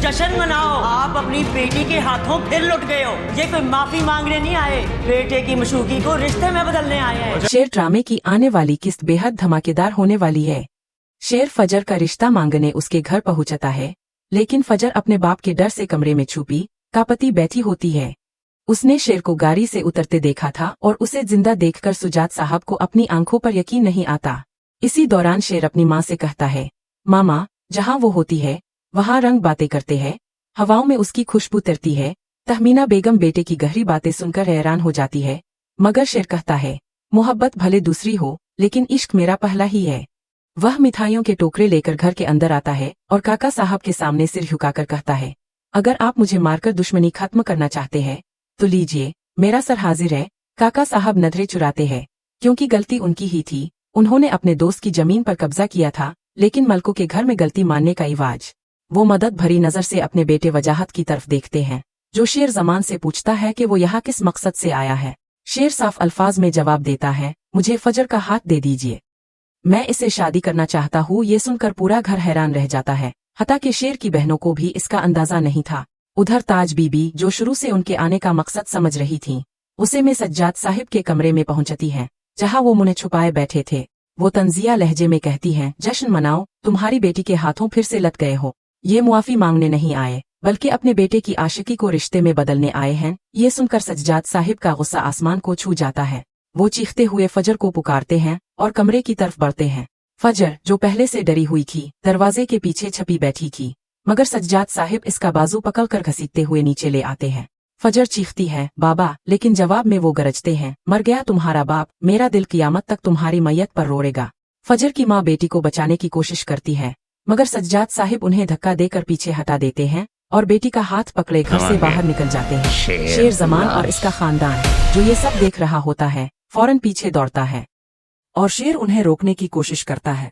जश्न मनाओ, आप अपनी बेटी के हाथों फिर लुट गए हो। ये कोई माफी मांगने नहीं आए, बेटे की मशूकी को रिश्ते में बदलने आए हैं। शेर ड्रामे की आने वाली किस्त बेहद धमाकेदार होने वाली है। शेर फजर का रिश्ता मांगने उसके घर पहुंचता है, लेकिन फजर अपने बाप के डर से कमरे में छुपी कापती बैठी होती है। उसने शेर को गाड़ी से उतरते देखा था और उसे जिंदा देखकर सुजात साहब को अपनी आंखों पर यकीन नहीं आता। इसी दौरान शेर अपनी माँ से कहता है, मामा, जहाँ वो होती है वहाँ रंग बातें करते हैं, हवाओं में उसकी खुशबू तरती है। तहमीना बेगम बेटे की गहरी बातें सुनकर हैरान हो जाती है, मगर शेर कहता है, मोहब्बत भले दूसरी हो, लेकिन इश्क मेरा पहला ही है। वह मिठाइयों के टोकरे लेकर घर के अंदर आता है और काका साहब के सामने सिर झुकाकर कहता है, अगर आप मुझे मारकर दुश्मनी खत्म करना चाहते हैं तो लीजिए, मेरा सर हाजिर है। काका साहब नजरें चुराते हैं, क्योंकि गलती उनकी ही थी। उन्होंने अपने दोस्त की जमीन पर कब्जा किया था, लेकिन मलकों के घर में गलती मानने का इवाज। वो मदद भरी नजर से अपने बेटे वजाहत की तरफ देखते हैं, जो शेर जमान से पूछता है कि वो यहाँ किस मकसद से आया है। शेर साफ अल्फाज में जवाब देता है, मुझे फजर का हाथ दे दीजिए, मैं इससे शादी करना चाहता हूँ। ये सुनकर पूरा घर हैरान रह जाता है, हता कि शेर की बहनों को भी इसका अंदाजा नहीं था। उधर ताज बीबी, जो शुरू से उनके आने का मकसद समझ रही थी, उसे में सज्जाद साहिब के कमरे में पहुंचती हैं, जहां वो मुंह छुपाए बैठे थे। वो तंजिया लहजे में कहती हैं, जश्न मनाओ, तुम्हारी बेटी के हाथों फिर से लत गए हो। ये मुआफी मांगने नहीं आए, बल्कि अपने बेटे की आशिकी को रिश्ते में बदलने आए हैं। ये सुनकर सज्जाद साहिब का गुस्सा आसमान को छू जाता है। वो चीखते हुए फजर को पुकारते हैं और कमरे की तरफ बढ़ते हैं। फजर, जो पहले से डरी हुई थी, दरवाजे के पीछे छपी बैठी थी, मगर सज्जाद साहिब इसका बाजू पकड़कर घसीटते हुए नीचे ले आते हैं। फजर चीखती है, बाबा, लेकिन जवाब में वो गरजते हैं, मर गया तुम्हारा बाप, मेरा दिल कियामत तक तुम्हारी मैयत पर रोएगा। फजर की माँ बेटी को बचाने की कोशिश करती है, मगर सज्जाद साहिब उन्हें धक्का देकर पीछे हटा देते हैं और बेटी का हाथ पकड़े घर से बाहर निकल जाते हैं। शेर जमान और इसका खानदान, जो ये सब देख रहा होता है, फौरन पीछे दौड़ता है और शेर उन्हें रोकने की कोशिश करता है।